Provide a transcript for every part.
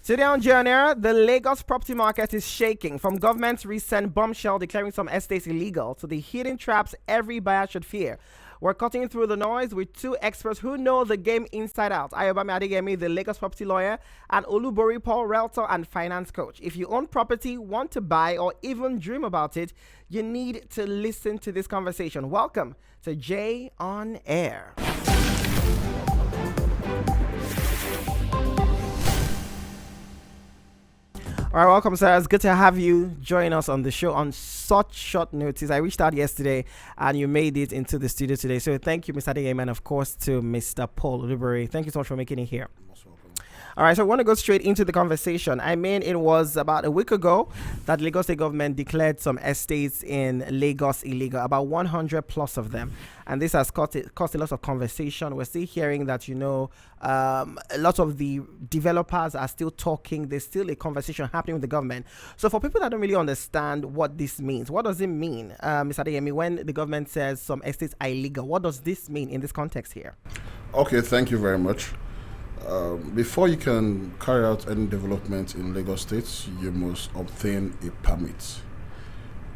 Today on Journey, the Lagos property market is shaking. From government's recent bombshell declaring some estates illegal to the hidden traps every buyer should fear. We're cutting through the noise with two experts who know the game inside out. Ayobami Adeyemi, the Lagos property lawyer, and Olubori, realtor and finance coach. If you own property, want to buy, or even dream about it, you need to listen to this conversation. Welcome to J on Air. All right, welcome, sir. It's good to have you join us on the show on such short notice. I reached out yesterday, and you made it into the studio today. So thank you, Mr. Adeyemi, and of course to Mr. Paul Olubori. Thank you so much for making it here. All right, so I want to go straight into the conversation. I mean, it was about a week ago that Lagos State government declared some estates in Lagos illegal, about 100 plus of them. And this has caused a lot of conversation. We're still hearing that, a lot of the developers are still talking. There's still a conversation happening with the government. So for people that don't really understand what this means, what does it mean, Mr. Adeyemi, when the government says some estates are illegal? What does this mean in this context here? Okay, thank you very much. Before you can carry out any development in Lagos State, you must obtain a permit.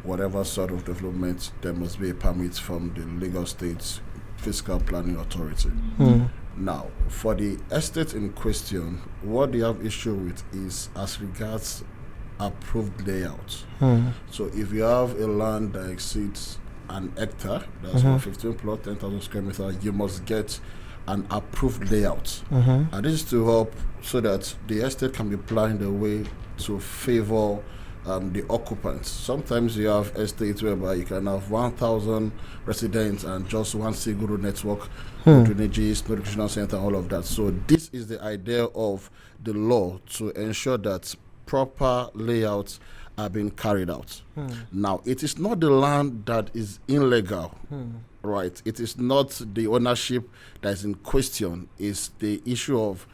Whatever sort of development, there must be a permit from the Lagos State Fiscal Planning Authority. Now, for the estate in question, what they have issue with is as regards approved layout. So if you have a land that exceeds an hectare, that's 15 plot, 10,000 square meters, you must get an approved layout. And this is to help so that the estate can be planned a way to favor the occupants. Sometimes you have estates whereby you can have 1,000 residents and just one single road network, drainages, no recreational center, all of that. So this is the idea of the law to ensure that proper layouts are being carried out. Now, it is not the land that is illegal, right? It is not the ownership that is in question. It's the issue of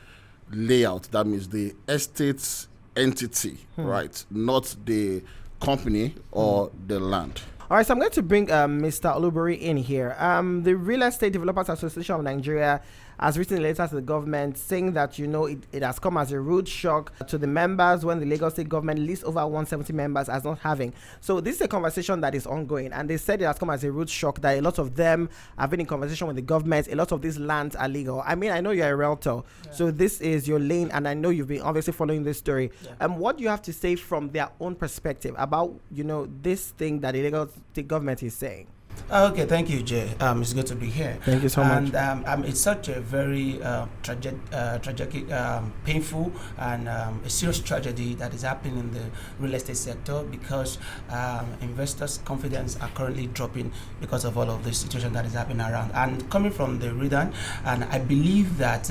layout. That means the estate's entity, right? Not the company or the land. All right, so I'm going to bring Mr. Olubori in here. The Real Estate Developers Association of Nigeria has written a letter to the government saying that, it has come as a rude shock to the members when the Lagos State government lists over 170 members as not having. So this is a conversation that is ongoing, and they said it has come as a rude shock that a lot of them have been in conversation with the government. A lot of these lands are legal. I mean, I know you're a realtor, so this is your lane, and I know you've been obviously following this story. What do you have to say from their own perspective about, this thing that the Lagos State government is saying? Okay, thank you, Jay. It's good to be here. Thank you so much. And it's such a very tragic, painful, and a serious tragedy that is happening in the real estate sector because investors' confidence are currently dropping because of all of the situation that is happening around. And coming from the region, and I believe that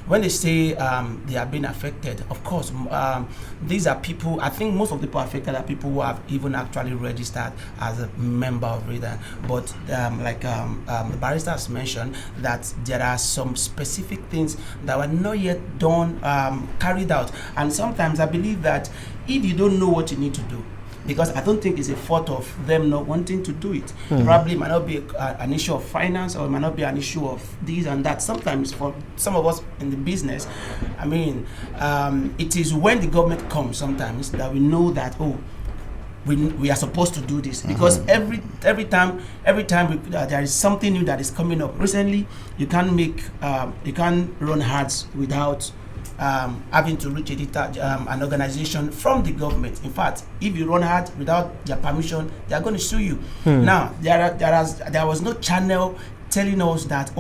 when they say they are being affected, of course, these are people. I think most of the people affected are people who have even actually registered as a member of region. But the barrister has mentioned that there are some specific things that were not yet done, carried out. And sometimes I believe that if you don't know what you need to do, because I don't think it's a fault of them not wanting to do it. Probably it might not be an issue of finance, or it might not be an issue of this and that. Sometimes for some of us in the business, I mean, it is when the government comes sometimes that we know that, we are supposed to do this, because every time there is something new that is coming up. Recently, you can't run ads without having to reach an organization from the government. In fact, if you run ads without their permission, they are going to sue you. Now, there was no channel telling us that,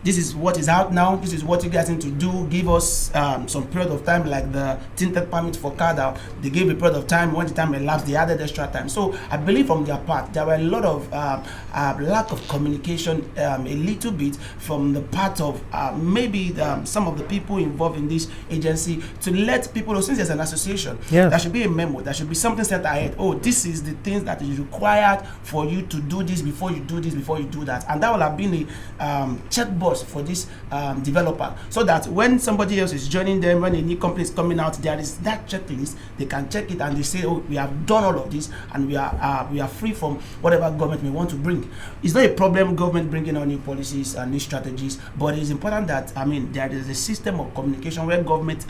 this is what is out now, this is what you guys need to do, give us some period of time, like the tinted permit for car that they gave a period of time. When the time elapsed, they added extra time. So I believe from their part, there were a lot of lack of communication, a little bit from the part of maybe some of the people involved in this agency, to let people know, since there's an association, there should be a memo, there should be something set ahead. This is the things that is required for you to do this before you do this, before you do that. And that will have been a checkbox purpose for this developer, so that when somebody else is joining them, when a new company is coming out, there is that checklist. They can check it and they say, oh, we have done all of this and we are free from whatever government may want to bring. It's not a problem government bringing on new policies and new strategies, but it's important that there is a system of communication where government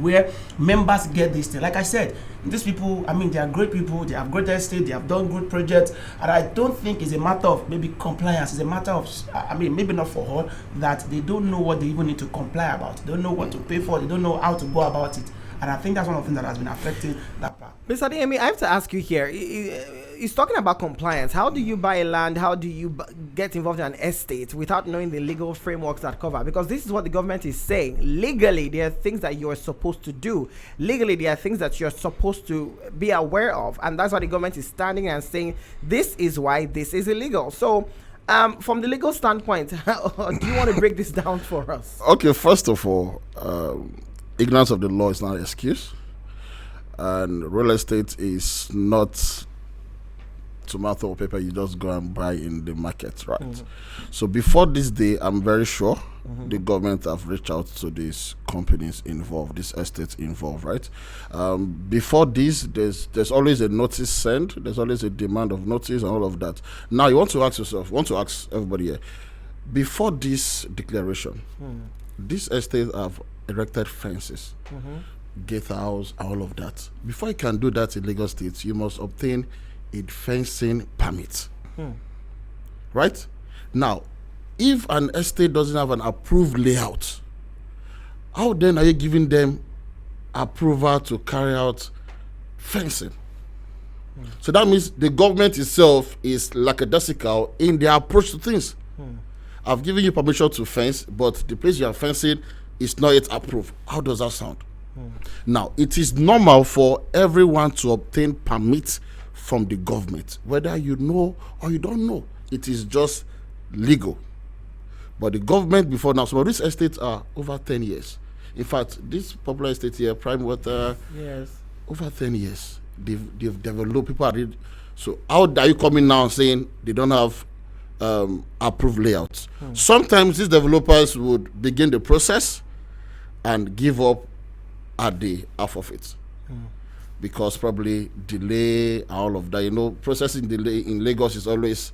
where members get this thing. Like I said, these people, they are great people, they have great estate, they have done good projects, and I don't think it's a matter of maybe compliance. It's a matter of maybe not for all, that they don't know what they even need to comply about. They don't know what to pay for, they don't know how to go about it. And I think that's one of the things that has been affecting that part. Mr. Adeyemi, I have to ask you here. He's talking about compliance. How do you buy land? How do you get involved in an estate without knowing the legal frameworks that cover? Because this is what the government is saying. Legally, there are things that you're supposed to do. Legally, there are things that you're supposed to be aware of. And that's why the government is standing and saying, this is why this is illegal. So, from the legal standpoint, do you want to break this down for us? Okay, first of all, ignorance of the law is not an excuse, and real estate is not tomato or paper you just go and buy in the market, right? So before this day, I'm very sure the government have reached out to these companies involved, these estates involved, right? Before this, there's always a notice sent, there's always a demand of notice and all of that. Now you want to ask yourself, want to ask everybody here, before this declaration, these estates have erected fences, gatehouse, all of that. Before you can do that in Lagos State, you must obtain a fencing permit. Right? Now, if an estate doesn't have an approved layout, how then are you giving them approval to carry out fencing? So that means the government itself is lackadaisical in their approach to things. I've given you permission to fence, but the place you are fencing is not yet approved. How does that sound? Now, it is normal for everyone to obtain permits from the government, whether you know or you don't know. It is just legal. But the government before now, some of these estates are over 10 years. In fact, this popular estate here, Prime Water, over 10 years. They've developed, people are ready. So how are you coming now saying they don't have approved layouts? Sometimes these developers would begin the process and give up at the half of it. Because probably delay and all of that. Processing delay in Lagos is always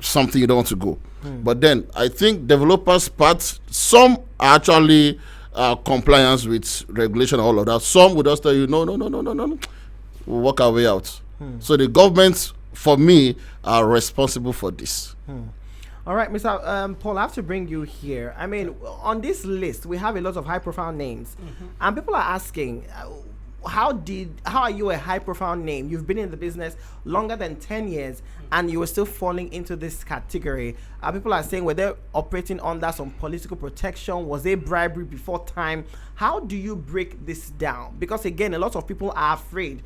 something you don't want to go. But then I think developers' part, some are actually compliance with regulation and all of that. Some would just tell you, no, we'll work our way out. So the government, for me, are responsible for this. All right, Mr. Paul, I have to bring you here. On this list, we have a lot of high-profile names. And people are asking, how are you a high-profile name? You've been in the business longer than 10 years, and you are still falling into this category. People are saying, were they operating under some political protection? Was there bribery before time? How do you break this down? Because, again, a lot of people are afraid.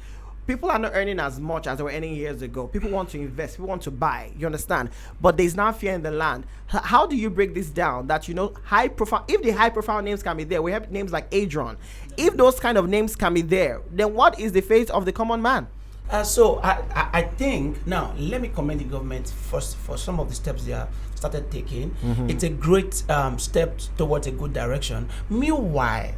People are not earning as much as they were earning years ago. People want to invest. People want to buy. You understand? But there's now fear in the land. How do you break this down? That, high profile, if the high profile names can be there, we have names like Adrian. If those kind of names can be there, then what is the fate of the common man? So I think, now, let me commend the government first for some of the steps they have started taking. It's a great step towards a good direction. Meanwhile,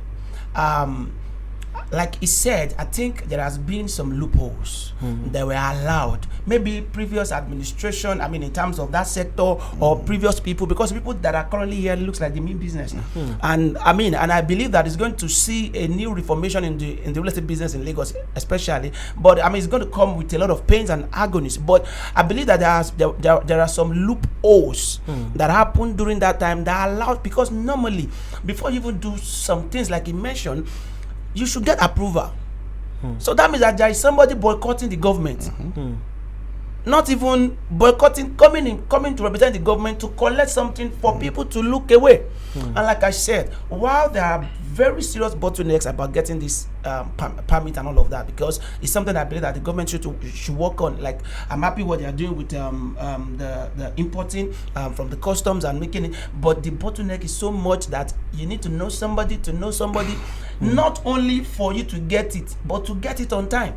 like he said, I think there has been some loopholes that were allowed. Maybe previous administration, in terms of that sector, or previous people, because people that are currently here looks like the mean business. And I believe that it's going to see a new reformation in the real estate business in Lagos, especially. But it's going to come with a lot of pains and agonies. But I believe that there are some loopholes that happened during that time that allowed, because normally, before you even do some things like he mentioned, you should get approval. So that means that there is somebody boycotting the government. Not even boycotting, coming to represent the government to collect something for people to look away. And like I said, while there are very serious bottlenecks about getting this permit and all of that, because it's something I believe that the government should work on. Like, I'm happy what they are doing with the importing from the customs and making it, but the bottleneck is so much that you need to know somebody not only for you to get it, but to get it on time.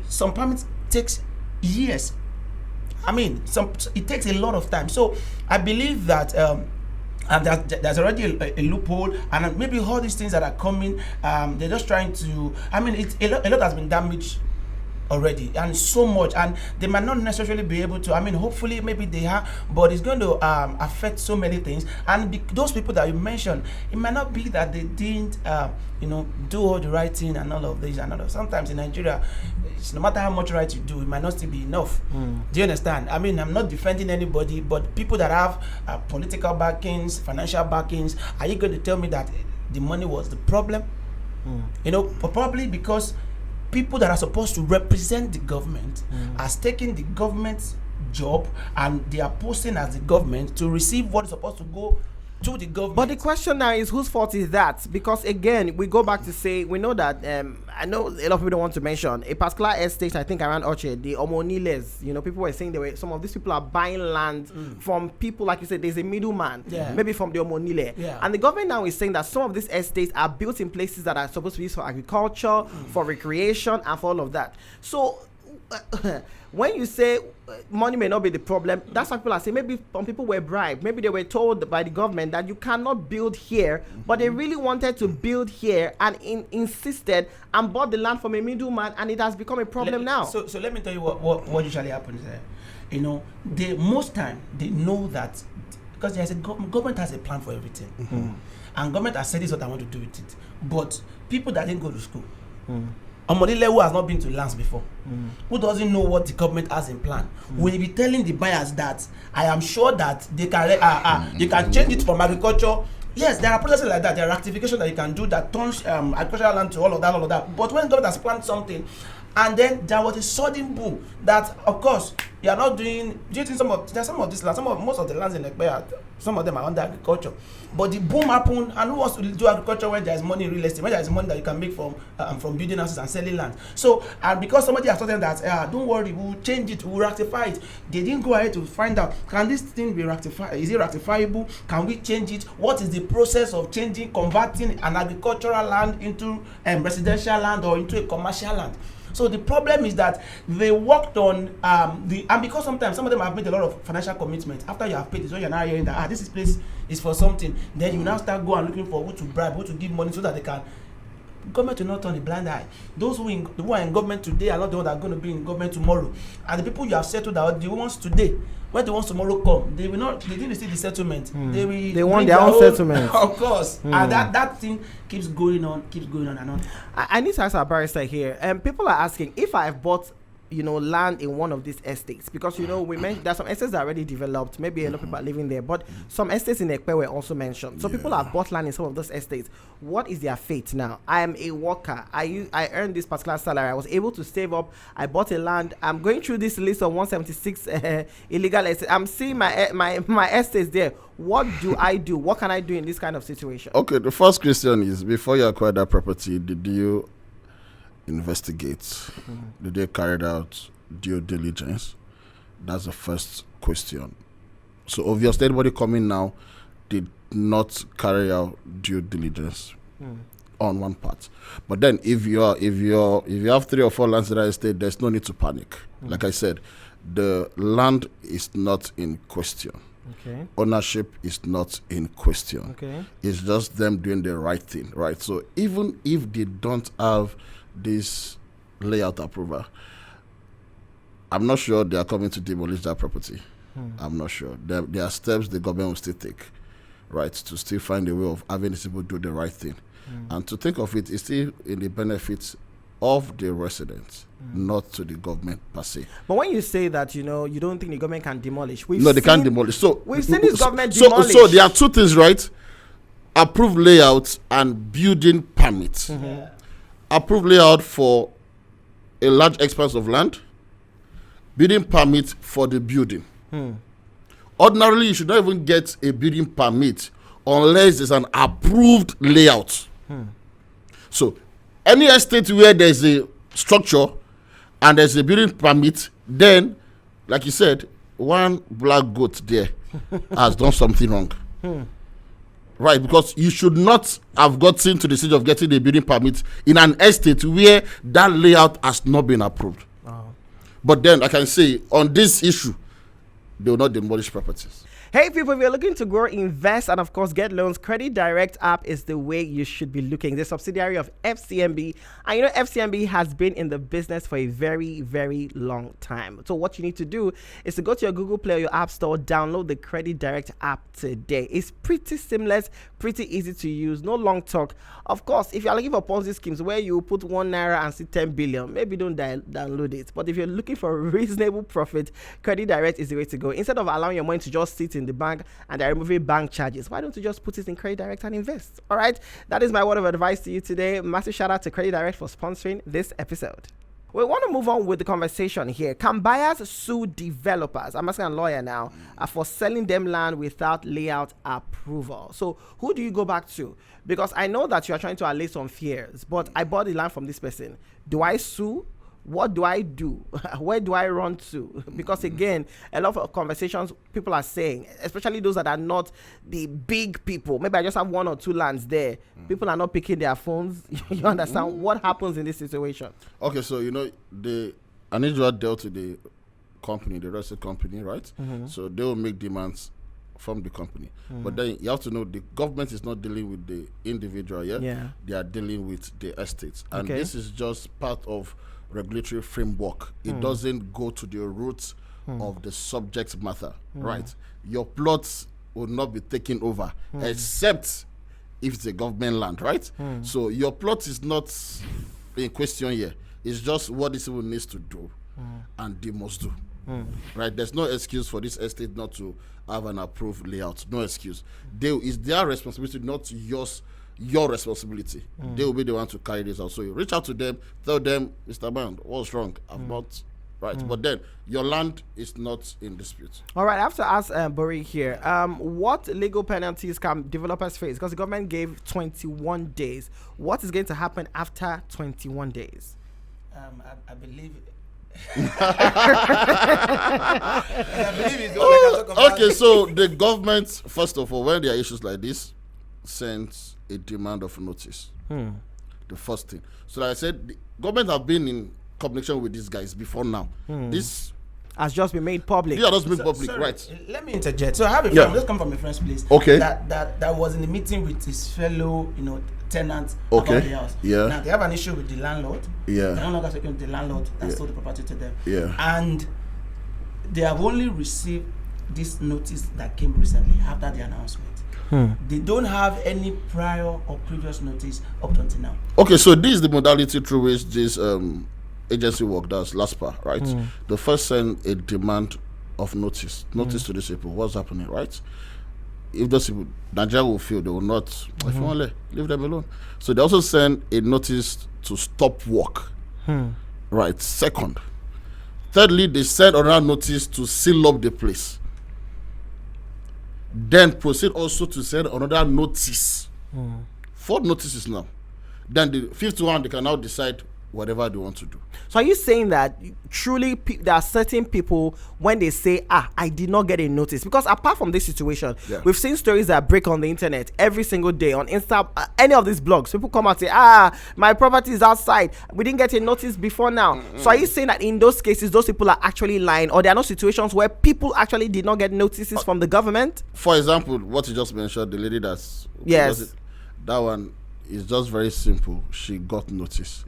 Some permits takes years. It takes a lot of time. So I believe that And there's already a loophole, and maybe all these things that are coming, they're just trying to. I mean, a lot has been damaged already, and so much, and they might not necessarily be able to. I mean, hopefully, maybe they are, but it's going to affect so many things. And those people that you mentioned, it might not be that they didn't, do all the right thing and all of this and all of. Sometimes in Nigeria, no matter how much right you do, it might not still be enough. Do you understand? I mean, I'm not defending anybody, but people that have political backings, financial backings, are you going to tell me that the money was the problem? Probably because people that are supposed to represent the government are taking the government's job, and they are posting as the government to receive what is supposed to go to the government. But the question now is, whose fault is that? Because again, we go back to say, we know that I know a lot of people don't want to mention a particular estate, I think around Orchard, the Omoniles, people were saying some of these people are buying land from people, like you said, there's a middleman, maybe from the Omonile. And the government now is saying that some of these estates are built in places that are supposed to be used for agriculture, for recreation, and for all of that. So when you say money may not be the problem, that's what people are saying. Maybe some people were bribed. Maybe they were told by the government that you cannot build here, but they really wanted to build here and insisted and bought the land from a middleman, and it has become a problem now. So let me tell you what usually happens there. They most time they know that because there's a government has a plan for everything, and government has said this is what I want to do with it. But people that didn't go to school. Omodile who has not been to lands before, who doesn't know what the government has in plan, will be telling the buyers that I am sure that they can you can change it from agriculture. Yes, there are processes like that. There are rectifications that you can do that turns agricultural land to all of that. But when government has planned something, and then there was a sudden boom that, of course, you are not doing. Do you think some of these lands, most of the lands in Ekpe, some of them are under agriculture, but the boom happened, and who wants to do agriculture when there is money in real estate, when there is money that you can make from building houses and selling land? So, and because somebody has told them that, don't worry, we'll change it, we'll rectify it, they didn't go ahead to find out, can this thing be rectified? Is it rectifiable? Can we change it? What is the process of converting an agricultural land into residential land or into a commercial land? So the problem is that they worked on and because sometimes some of them have made a lot of financial commitment. After you have paid, so you're now hearing that this place is for something. Then you now start going and looking for who to bribe, who to give money so that they can. Government will not turn a blind eye. Those who are in government today are not the ones that are going to be in government tomorrow. And the people you have settled are the ones today. When the ones tomorrow come, they will not. They didn't receive the settlement. They want their own settlement. Of course, and that thing keeps going on and on. I need to ask our barrister here. People are asking if I have bought, land in one of these estates, because we mentioned there's some estates that are already developed. Maybe a lot of people are living there, but some estates in Ekpe were also mentioned. So people have bought land in some of those estates. What is their fate now? I am a worker. I earned this particular salary. I was able to save up. I bought a land. I'm going through this list of 176 illegal estates. I'm seeing my estates there. What do I do? What can I do in this kind of situation? Okay, the first question is, before you acquire that property, did you investigate? Did they carry out due diligence? That's the first question. So obviously anybody coming now did not carry out due diligence on one part. But then if you have 3 or 4 lands in that estate, there's no need to panic. Like I said, the land is not in question. Okay. Ownership is not in question. Okay. It's just them doing the right thing, right? So even if they don't have this layout approval, I'm not sure they are coming to demolish that property. I'm not sure. There are steps the government will still take, right, to still find a way of having these people do the right thing. And to think of it's still in the benefits of the residents, not to the government per se. But when you say that, you don't think the government can demolish, they can't demolish. So we've seen this government demolish. So there are two things, right? Approved layouts and building permits. Approved layout for a large expanse of land, building permit for the building. Ordinarily, you should not even get a building permit unless there's an approved layout. So any estate where there's a structure and there's a building permit, then, like you said, one black goat there has done something wrong. Right, because you should not have gotten to the stage of getting a building permit in an estate where that layout has not been approved. But then I can say on this issue, they will not demolish properties. Hey people, if you're looking to grow, invest, and of course get loans, Credit Direct app is the way you should be looking. The subsidiary of FCMB, and you know FCMB has been in the business for a very, very long time. So what you need to do is to go to your Google Play or your App Store, download the Credit Direct app today. It's pretty seamless, pretty easy to use, no long talk. Of course, if you're looking for Ponzi schemes where you put 1 naira and see 10 billion, maybe don't download it. But if you're looking for a reasonable profit, Credit Direct is the way to go. Instead of allowing your money to just sit in the bank and they're removing bank charges, why don't you just put it in Credit Direct and invest? All right, that is my word of advice to you today. Massive shout out to Credit Direct for sponsoring this episode. We want to move on with the conversation here. Can buyers sue developers? I'm asking a lawyer now for selling them land without layout approval. So who do you go back to? Because I know that you are trying to allay some fears, but I bought the land from this person. Do I sue? What do I do? Where do I run to? Because again, a lot of conversations people are saying, especially those that are not the big people. Maybe I just have 1 or 2 lands there. People are not picking their phones. You understand what happens in this situation? Okay, so you know I need you to deal to the company, the real estate company, right? So they will make demands from the company. But then you have to know the government is not dealing with the individual, yeah? They are dealing with the estates. And this is just part of regulatory framework. It doesn't go to the roots of the subject matter, right? Your plots will not be taken over except if it's a government land, right? So your plot is not in question here. It's just what this one needs to do and they must do. Right? There's no excuse for this estate not to have an approved layout. No excuse. It's their responsibility, not yours. Your responsibility. They will be the one to carry this out. So you reach out to them, tell them, Mr. Band, what's wrong? I'm not right. But then your land is not in dispute. All right, I have to ask Bori here. What legal penalties can developers face? Because the government gave 21 days. What is going to happen after 21 days? I believe. I believe it's all I can talk about. Okay, so the government, first of all, when there are issues like this, sends a demand of notice. The first thing. So like I said, the government have been in communication with these guys before now. This has just been made public. Yeah, just been public, sorry, right? Let me interject. So I have a friend, just come from a friend's place. Okay. That was in the meeting with his fellow, tenants about the house. Yeah. Now they have an issue with the landlord. Yeah. They're no longer speaking to the landlord that sold the property to them. Yeah. And they have only received this notice that came recently after the announcement. They don't have any prior or previous notice up until now. Okay, so this is the modality through which this agency work does, LASPA, right? The first send a demand of notice to these people. What's happening, right? If those people, Nigeria will feel they will not, if you want to leave them alone. So they also send a notice to stop work, right? Second. Thirdly, they send another notice to seal up the place. Then proceed also to send another notice. 4 notices now. Then the 5th one, they can now decide whatever they want to do. So are you saying that truly there are certain people when they say, I did not get a notice? Because apart from this situation, we've seen stories that break on the internet every single day on Insta, any of these blogs. People come out and say, my property is outside. We didn't get a notice before now. So are you saying that in those cases, those people are actually lying, or there are no situations where people actually did not get notices from the government? For example, what you just mentioned, the lady that's... Yes. That one is just very simple. She got notice.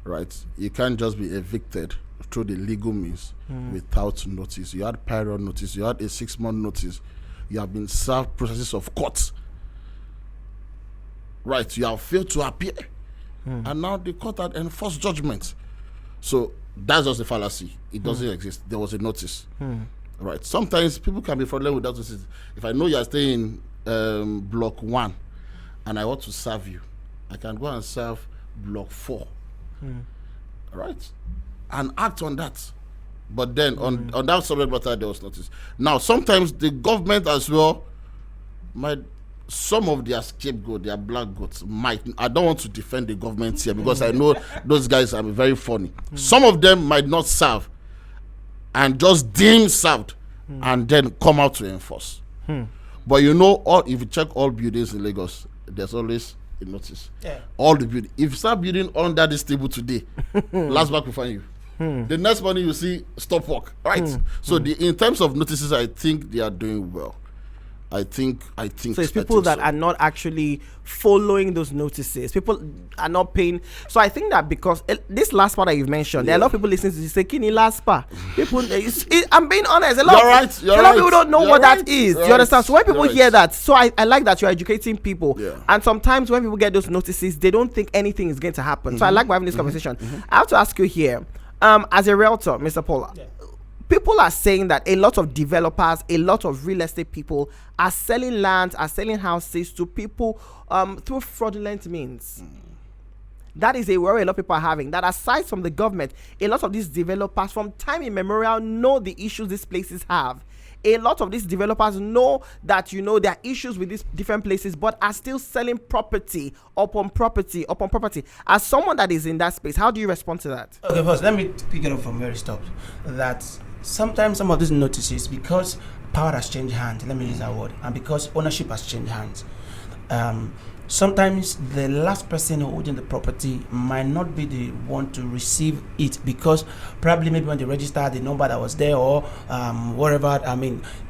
Right, you can't just be evicted through the legal means without notice. You had prior notice, you had a 6-month notice, you have been served processes of court. Right, you have failed to appear, and now the court had enforced judgment. So that's just a fallacy. It doesn't exist. There was a notice. Right. Sometimes people can be fraudulent with that notice. If I know you are staying in block 1, and I want to serve you, I can go and serve block 4. Right, and act on that. But then on that subject matter there was notice. Now sometimes the government as well some of their scapegoat, their black goats might, I don't want to defend the government here because I know those guys are very funny. Some of them might not serve and just deem served and then come out to enforce. But if you check all buildings in Lagos, there's always a notice. All the building. If you start building under this table today, last back will find you. The next morning you see stop work, right? So in terms of notices, I think they are doing well. I think. So it's people that are not actually following those notices. People are not paying. So I think that because this last part that you've mentioned, there are a lot of people listening to this say, "Kini last part." People, I'm being honest. A lot of people don't know what that is. You understand? So when people hear that, so I like that you're educating people. Yeah. And sometimes when people get those notices, they don't think anything is going to happen. So I like having this conversation. I have to ask you here, as a realtor, Mr. Paula. Yeah. People are saying that a lot of developers, a lot of real estate people are selling lands, are selling houses to people through fraudulent means. That is a worry a lot of people are having. That aside from the government, a lot of these developers from time immemorial know the issues these places have. A lot of these developers know that, there are issues with these different places, but are still selling property upon property upon property. As someone that is in that space, how do you respond to that? Okay, first, let me pick it up from where it stopped. That sometimes some of these notices, because power has changed hands, let me use that word, and because ownership has changed hands, sometimes the last person holding the property might not be the one to receive it, because probably maybe when they registered the number that was there or whatever,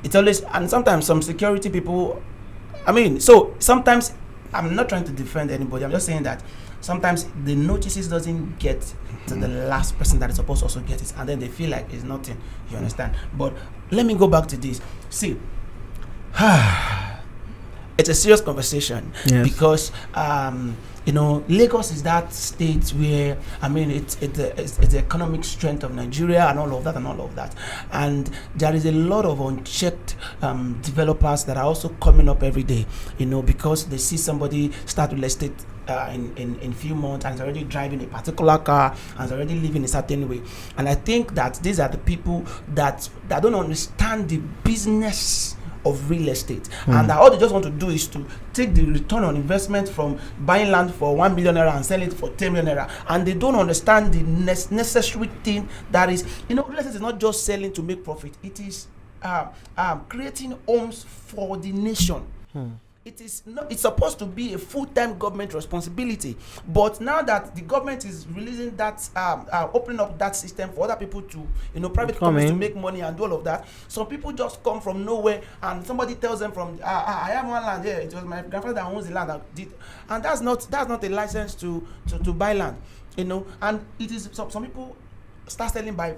it's always, and sometimes some security people, so sometimes, I'm not trying to defend anybody, I'm just saying that sometimes the notices doesn't get to the last person that is supposed to also get it, and then they feel like it's nothing, you understand? But let me go back to this. See, it's a serious conversation. Yes. Because Lagos is that state where it's the economic strength of Nigeria and all of that, and there is a lot of unchecked developers that are also coming up every day, because they see somebody start real estate in few months and is already driving a particular car and is already living a certain way. And I think that these are the people that don't understand the business of real estate, and that all they just want to do is to take the return on investment from buying land for 1 million naira and sell it for 10 million naira, and they don't understand the necessary thing that is, real estate is not just selling to make profit, it is creating homes for the nation. It's supposed to be a full-time government responsibility, but now that the government is releasing that, opening up that system for other people to, private companies to make money and do all of that, some people just come from nowhere and somebody tells them from, I have one land here, it was my grandfather that owns the land, and that's not a license to buy land, and it is some people start selling by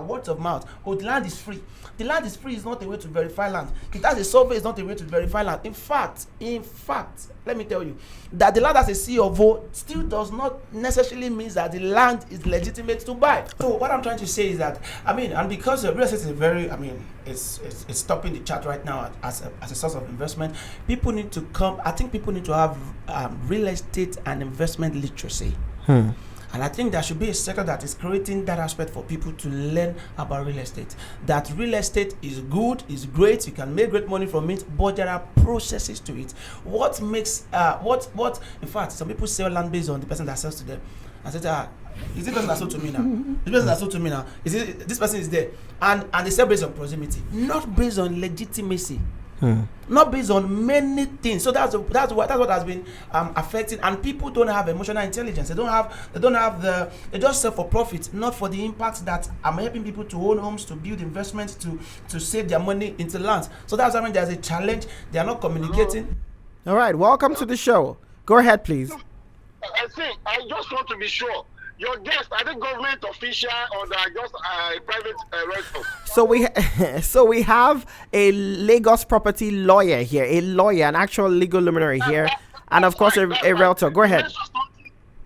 words of mouth. Oh, the land is free. The land is free is not a way to verify land. It has a survey is not a way to verify land. In fact, let me tell you that the land has a C of O still does not necessarily mean that the land is legitimate to buy. So what I'm trying to say is that and because real estate is very, it's topping the chart right now as a source of investment. People need to come. I think people need to have real estate and investment literacy. And I think there should be a sector that is creating that aspect for people to learn about real estate. That real estate is good, is great, you can make great money from it, but there are processes to it. What makes, in fact, some people sell land based on the person that sells to them. I said, is this person that sold to me now? This person that sold to me now? This person is there? And they sell based on proximity, not based on legitimacy. Not based on many things. So that's what has been affecting, and people don't have emotional intelligence. They just sell for profit, not for the impact that I'm helping people to own homes, to build investments, to save their money into lands. So that's when there's a challenge. They are not communicating. All right, welcome to the show. Go ahead, please. I just want to be sure. Your guest, are they government official or they are just private realtor? So we have a Lagos property lawyer here, an actual legal luminary here, and of course a realtor. Go ahead.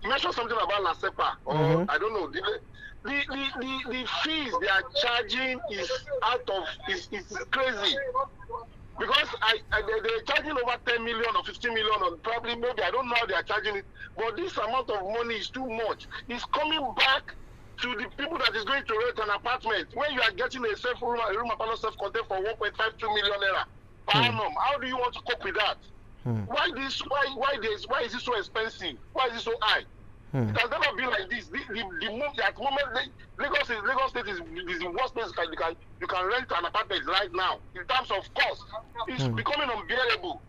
You mentioned something about La Cepa, or I don't know. The fees they are charging is crazy. Because they're charging over 10 million or 15 million, or probably maybe, I don't know how they are charging it, but this amount of money is too much. It's coming back to the people that is going to rent an apartment. When you are getting a room apartment self-contained for 1.52 million naira per annum, how do you want to cope with that? Why is it so expensive? Why is it so high? It has never been like this. At the moment, Lagos State is the worst place you can rent an apartment right now. In terms of cost, it's becoming unbearable.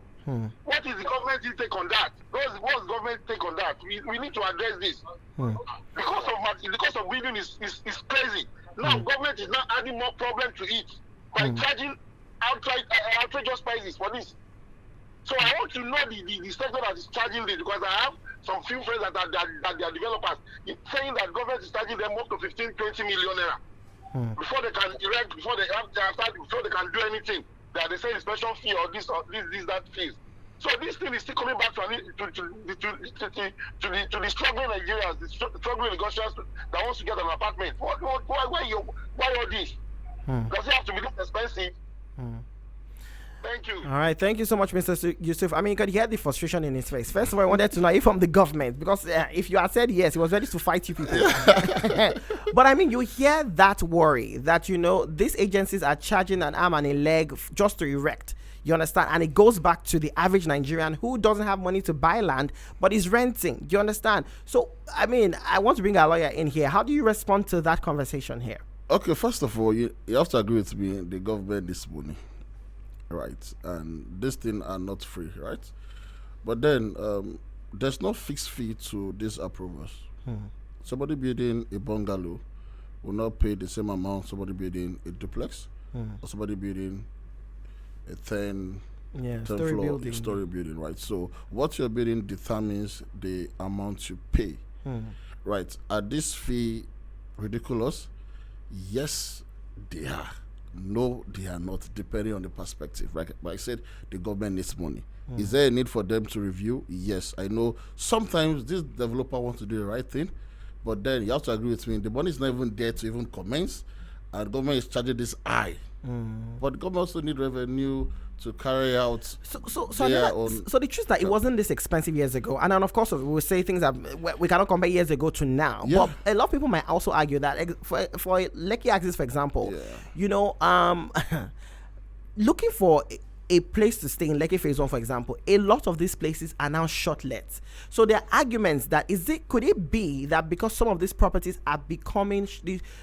What is the government's take on that? What's the government's take on that? We need to address this. Because of the cost of building is crazy. Now government is now adding more problem to it by charging outrageous prices for this. So I want to know the sector that is charging this, because I have some few friends that are developers saying that government is charging them up to 15-20 million naira before they can erect, before they can do anything. That they say inspection fee or this that fees. So this thing is still coming back to the struggling Nigerians, the struggling negotiators that wants to get an apartment. Why all this? Does it have to be this expensive? Thank you. All right, thank you so much, Mr. Yusuf. I mean, you could hear the frustration in his face. First of all, I wanted to know if from the government, because if you had said yes, he was ready to fight you people. But I mean, you hear that worry that, these agencies are charging an arm and a leg just to erect. You understand? And it goes back to the average Nigerian who doesn't have money to buy land, but is renting. Do you understand? So, I mean, I want to bring a lawyer in here. How do you respond to that conversation here? Okay, first of all, you have to agree with me. The government is money. Right, and these things are not free, right? But then there's no fixed fee to these approvals. Somebody building a bungalow will not pay the same amount somebody building a duplex or somebody building a 10-story building, right? So what you're building determines the amount you pay, right? Are this fee ridiculous? Yes, they are. No, they are not, depending on the perspective. Like I said, the government needs money. Is there a need for them to review? Yes. I know sometimes this developer wants to do the right thing, but then you have to agree with me, the money is not even there to even commence, and the government is charging this high. But the government also need revenue to carry out so the truth is that it wasn't this expensive years ago, and then of course we will say things that we cannot compare years ago to now. But a lot of people might also argue that for Lekki Axis, for example, looking for a place to stay in Lekki Phase 1, for example, a lot of these places are now short-let. So there are arguments that could it be that because some of these properties are becoming,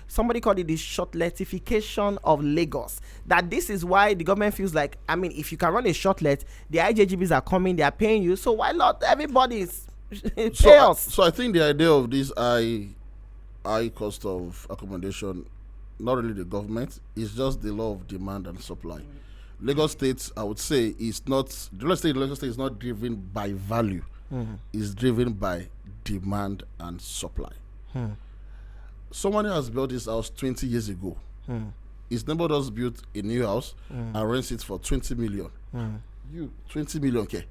somebody called it the short-letification of Lagos, that this is why the government feels like, I mean, if you can run a short-let, the IJGBs are coming, they are paying you, so why not everybody's pay us? So I think the idea of this high cost of accommodation, not really the government, is just the law of demand and supply. Lagos State, I would say, is not, the real estate in Lagos State is not driven by value. It's driven by demand and supply. Someone has built this house 20 years ago. His neighbor just built a new house and rents it for 20 million. 20 million, okay.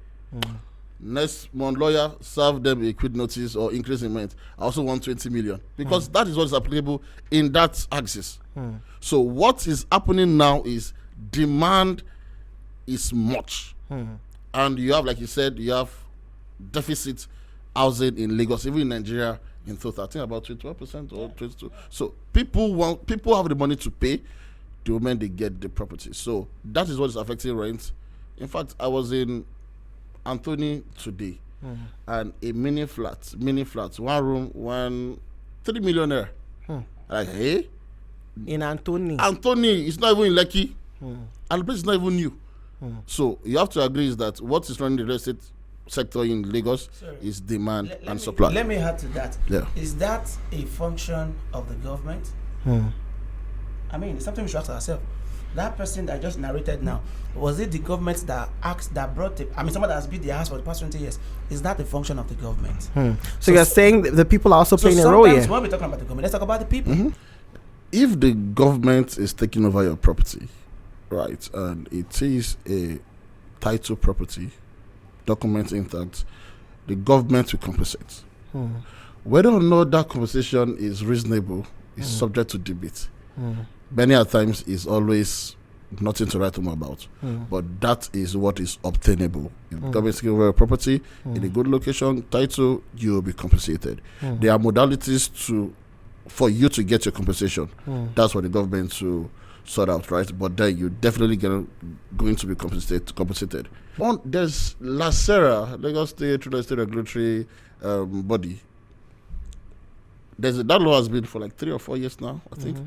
Next month, lawyer serve them a quit notice or increase in rent. I also want 20 million. Because that is what is applicable in that axis. So what is happening now is demand is much, and you have, like you said, you have deficit housing in Lagos, even in Nigeria in total. I think about 21% or 22%. So people have the money to pay the moment they get the property. So that is what is affecting rent. In fact, I was in Anthony today, and a mini flat, 1 room, 3 million naira. Like, hey, in Anthony, it's not even in Lekki. And the place is not even new. So you have to agree is that what is running the real estate sector in Lagos is demand and supply. Let me add to that. Yeah. Is that a function of the government? I mean, it's something we should ask ourselves. That person that I just narrated now, was it the government that brought it? I mean, somebody that has built their house for the past 20 years. Is that a function of the government? So you're saying the people are also playing a role here? When we're talking about the government, let's talk about the people. If the government is taking over your property, right, and it is a title property, document intact, the government will compensate. Whether or not that compensation is reasonable is subject to debate. Many a times is always nothing to write home about, but that is what is obtainable. If the government is taking over a property in a good location, title, you will be compensated. There are modalities for you to get your compensation. That's what the government will sort out, right? But then you definitely going to be compensated. There's LASERA, Lagos State Real Estate Regulatory Body. That law has been for like 3 or 4 years now, I think.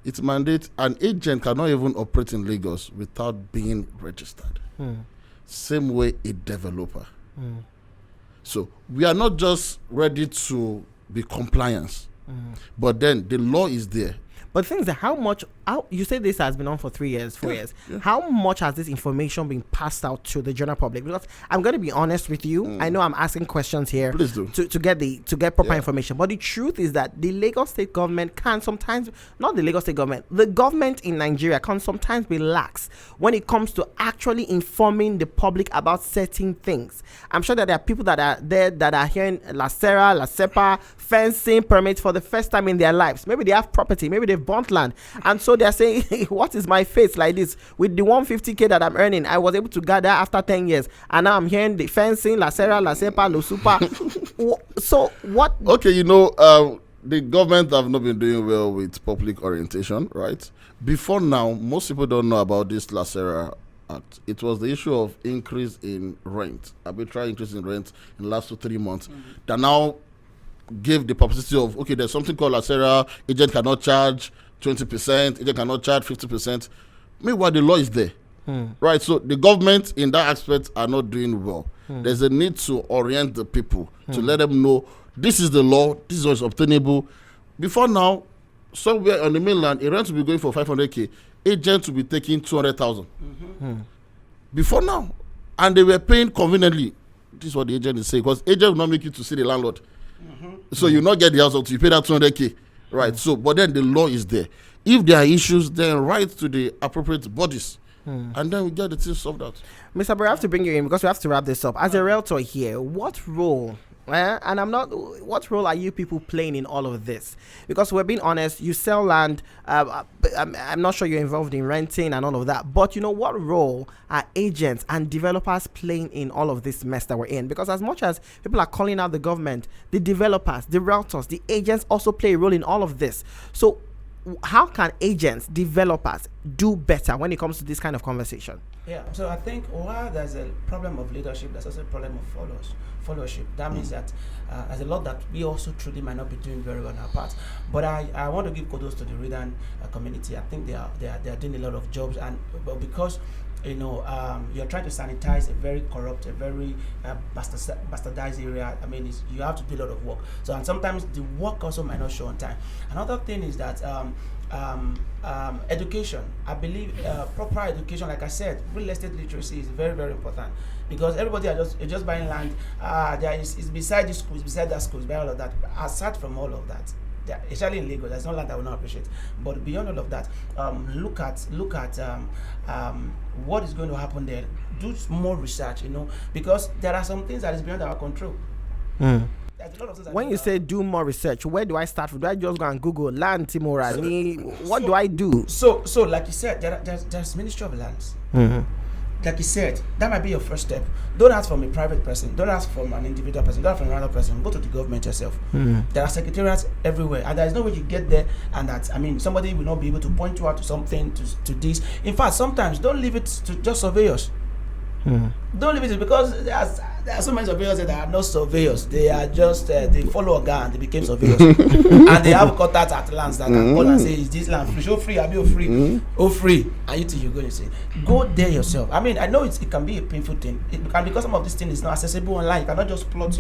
Its mandate, an agent cannot even operate in Lagos without being registered. Same way a developer. So we are not just ready to be compliant. But then the law is there. But the thing is that how you say this has been on for 3 years, 4 years. Yeah. How much has this information been passed out to the general public? Because I'm going to be honest with you. I know I'm asking questions here. Please do. To get proper information. But the truth is that the Lagos state government can sometimes, not the Lagos state government, the government in Nigeria can sometimes be lax when it comes to actually informing the public about certain things. I'm sure that there are people that are there that are hearing La Sera, La Sepa, fencing permits for the first time in their lives. Maybe they have property, maybe they've bought land, and so they're saying, what is my face like this? With the 150k that I'm earning, I was able to gather after 10 years, and now I'm hearing the fencing, La Sera, La Sepa, Lo Super. So what? Okay, the government have not been doing well with public orientation, right? Before now, most people don't know about this La Sera Act. It was the issue of increase in rent, arbitrary increase in rent in the last 2 3 months, that now gave the publicity of, okay, there's something called La Sera, agent cannot charge 20%, agent cannot charge 50%. Meanwhile, the law is there. Right, so the government in that aspect are not doing well. There's a need to orient the people, to let them know this is the law, this is what's obtainable. Before now, somewhere on the mainland, a rent will be going for 500k, agents will be taking 200,000. Before now, and they were paying conveniently. This is what the agent is saying, because agent will not make you to see the landlord. So you not get the house until you pay that 200k, right? So, but then the law is there. If there are issues, then write to the appropriate bodies, and then we get the thing solved out. Mr. Bray, I have to bring you in because we have to wrap this up. As a realtor here, what role? What role are you people playing in all of this? Because we're being honest, you sell land. I'm not sure you're involved in renting and all of that. But what role are agents and developers playing in all of this mess that we're in? Because as much as people are calling out the government, the developers, the realtors, the agents also play a role in all of this. So how can agents, developers do better when it comes to this kind of conversation? Yeah, so I think while there's a problem of leadership, there's also a problem of followership. That means that there's a lot that we also truly might not be doing very well on our part. But I want to give kudos to the Redan community. I think they are doing a lot of jobs, but because you're trying to sanitize a very corrupt, a very bastardized area. I mean, you have to do a lot of work. So, and sometimes the work also might not show on time. Another thing is that education. I believe proper education, like I said, real estate literacy is very, very important, because everybody are just buying land. It's beside this school, it's beside that school, it's beside all of that. Aside from all of that, especially in Lagos, there's no land I will not appreciate. But beyond all of that, look at what is going to happen there. Do more research, because there are some things that is beyond our control. When you say do more research, where do I start from? Do I just go and Google land Timorani? What do I do? So like you said, there's Ministry of Lands. Like you said, that might be your first step. Don't ask from a private person. Don't ask from an individual person. Don't ask from another person. Go to the government yourself. There are secretariats everywhere, and there is no way you get there. And somebody will not be able to point you out to something, to this. In fact, sometimes don't leave it to just surveyors. Don't leave it because there are so many surveyors that are not surveyors. They are just they follow a guy and they became surveyors, and they have contacts at lands that can call and say, "Is this land free? Show free? I be free? Oh free?" And you go and say, "Go there yourself." I mean, I know it can be a painful thing. It can, because some of this thing is not accessible online. You cannot just plot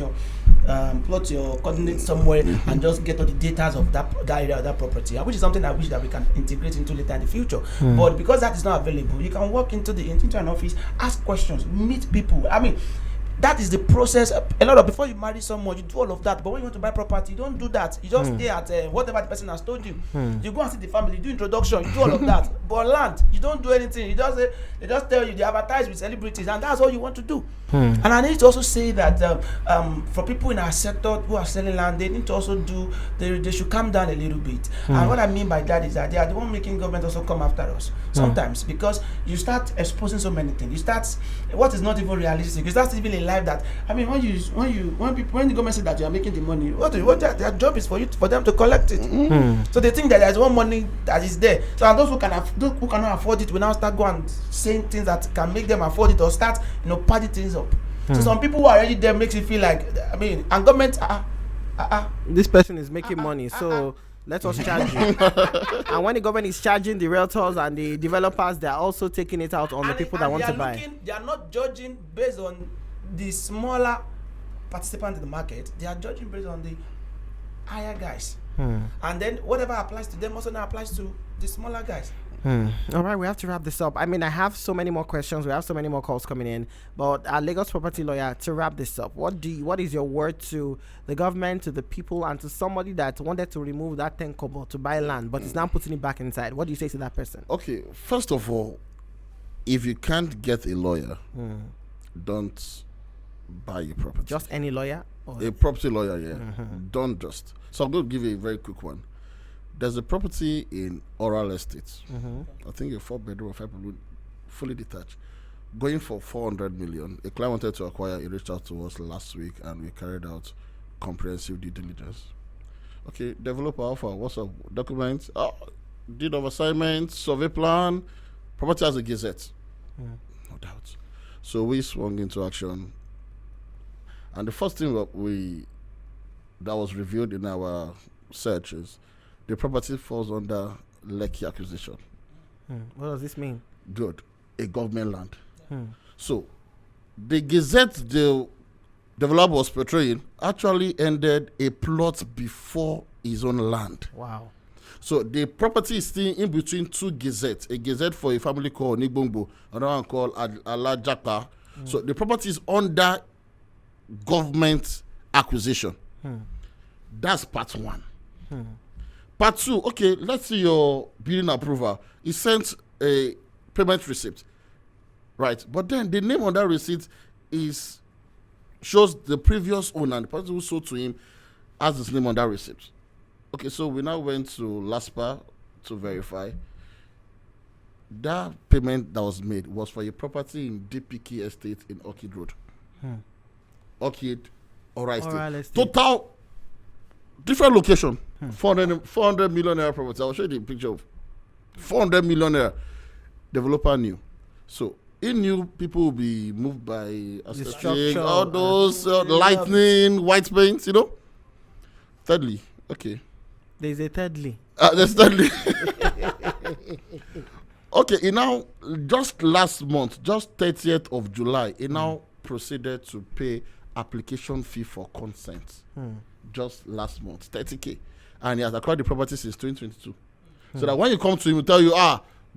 your coordinates somewhere and just get all the data of that area, that property, which is something I wish that we can integrate into later in the future. But because that is not available, you can walk into an office, ask questions, meet people. I mean, that is the process. A lot of, before you marry someone, you do all of that. But when you want to buy property, you don't do that. You just stay at whatever the person has told you. You go and see the family, you do introduction, you do all of that. But land, you don't do anything. They just tell you, they advertise with celebrities, and that's all you want to do. And I need to also say that for people in our sector who are selling land, they need to also they should calm down a little bit. And what I mean by that is that they are the one making government also come after us sometimes, because you start exposing so many things. You start what is not even realistic. You start living a life that, I mean, when the government says that you are making the money, what their job is for them to collect it. So they think that there is one money that is there. So and those who cannot afford it will now start going and saying things that can make them afford it, or start padding things up. So some people who are already there makes you feel like, I mean, and government this person is making money, so let us charge you. And when the government is charging the realtors and the developers, they are also taking it out on the people that want to buy. They are not judging based on the smaller participants in the market. They are judging based on the higher guys. And then whatever applies to them also now applies to the smaller guys. All right, we have to wrap this up. I mean, I have so many more questions. We have so many more calls coming in. But Lagos property lawyer, to wrap this up, what is your word to the government, to the people, and to somebody that wanted to remove that 10 kobo to buy land, but is now putting it back inside? What do you say to that person? Okay, first of all, if you can't get a lawyer, don't buy a property. Just any lawyer? A property lawyer, yeah. Don't just. So I'm going to give you a very quick one. There's a property in Oral Estates. I think a 4-bedroom or 5-bedroom, fully detached, going for 400 million. A client wanted to acquire. He reached out to us last week, and we carried out comprehensive due diligence. Okay, developer offer. What's up? Documents, deed of assignment, survey plan. Property has a gazette, no doubt. So we swung into action, and the first thing that was revealed in our search is the property falls under Lekki acquisition. What does this mean? Good. A government land. So the gazette the developer was portraying actually ended a plot before his own land. Wow. So the property is still in between two gazettes. A gazette for a family called Nigbongbo, another one called Alajaka. So the property is under government acquisition. That's part one. Part two, okay, let's see your building approval. He sent a payment receipt, right? But then the name on that receipt shows the previous owner, the person who sold to him has his name on that receipt. Okay, so we now went to LASPA to verify. That payment that was made was for a property in DPK Estate in Orchid Road. Orchid, Oral Estate. Total different location. 400 million naira property. I'll show you the picture of 400 million naira. Developer knew. So he knew people will be moved by aesthetic, all those lightning, white paints, Thirdly, okay. There's a thirdly. There's thirdly. Okay, he now, just last month, just 30th of July, he now proceeded to pay application fee for consent. Just last month, 30K. And he has acquired the property since 2022. So that when you come to him, he'll tell you,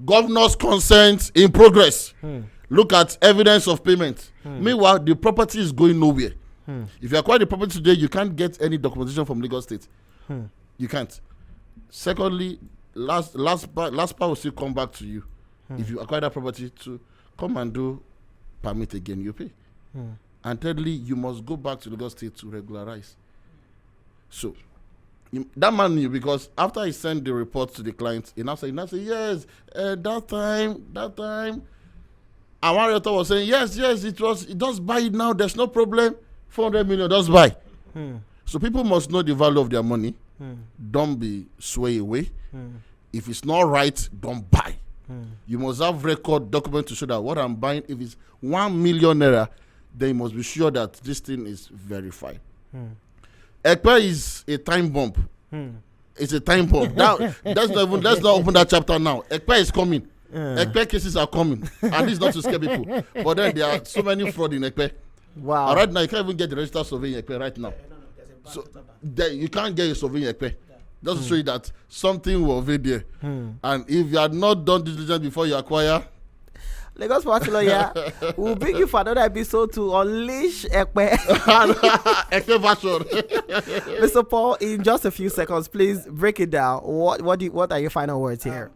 governor's consent in progress. Look at evidence of payment. Meanwhile, the property is going nowhere. If you acquire the property today, you can't get any documentation from Lagos State. You can't. Secondly, last part will still come back to you. If you acquire that property to come and do permit again, you pay. And thirdly, you must go back to Lagos State to regularize. So that man knew, because after he sent the report to the client, he now said yes, that time. And one realtor was saying, yes, it does buy it now, there's no problem. 400 million, does buy. So people must know the value of their money. Don't be swayed away. If it's not right, don't buy. You must have record document to show that what I'm buying, if it's 1 million naira, then you must be sure that this thing is verified. Ekpe is a time bomb. It's a time bomb. Let's not open that chapter now. Ekpe is coming. Ekpe cases are coming. And this is not to scare people. But then there are so many fraud in Ekpe. Wow. Right now, you can't even get the registered survey in Ekpe right now. So you can't get a survey in Ekpe. Just to show you that something will be there. And if you had not done due diligence before you acquire, Lagos property lawyer, we'll bring you for another episode to unleash Ekpe. Ekpe version. Mr. Paul, in just a few seconds, please break it down. What are your final words here?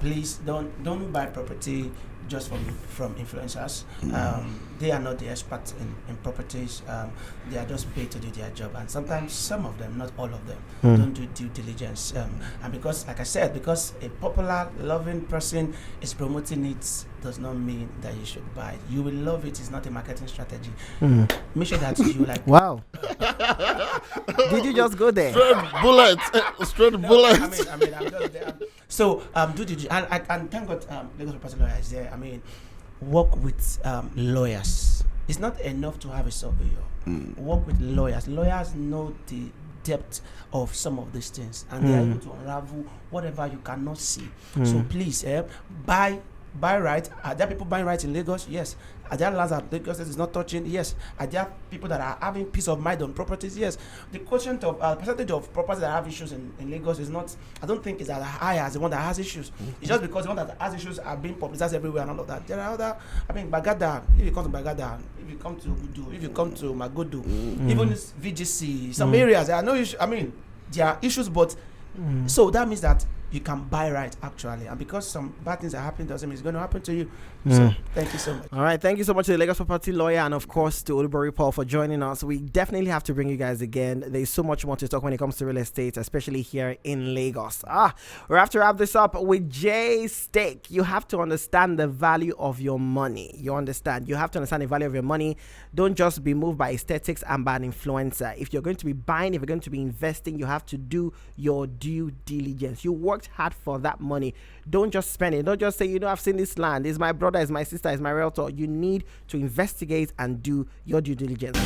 Please don't buy property just from influencers. They are not the experts in properties. They are just paid to do their job, and sometimes some of them, not all of them, don't do due diligence. And because, like I said, because a popular, loving person is promoting it, does not mean that you should buy it. You will love it. It's not a marketing strategy. Make sure that you like. Wow. Did you just go there? Straight bullet. I mean, I'm just there. So do the and thank God, Lagos property lawyer is there. I mean, work with lawyers. It's not enough to have a surveyor. Work with lawyers. Lawyers know the depth of some of these things, and they are able to unravel whatever you cannot see. So please buy buy right? Are there people buying right in Lagos? Yes. Are there lands that Lagos is not touching? Yes. Are there people that are having peace of mind on properties? Yes. The quotient of percentage of properties that have issues in Lagos is not, I don't think, is as high as the one that has issues. It's just because the one that has issues are being publicized everywhere and all of that. There are other, I mean, Bagada, if you come to Bagada, if you come to Udu, if you come to Magodo, even this VGC, some areas, there are no issues. I mean, there are issues, but so that means that you can buy right actually, and because some bad things are happening doesn't mean it's going to happen to you. So thank you so much. All right, thank you so much to the Lagos property lawyer and of course to Olubori Paul for joining us. We definitely have to bring you guys again. There's so much more to talk when it comes to real estate, especially here in Lagos. We have to wrap this up with J Stake. You have to understand the value of your money. You have to understand the value of your money. Don't just be moved by aesthetics and by an influencer. If you're going to be buying, if you're going to be investing, you have to do your due diligence. You worked hard for that money. Don't just spend it. Don't just say, I've seen this land. It's my brother, it's my sister, it's my realtor. You need to investigate and do your due diligence.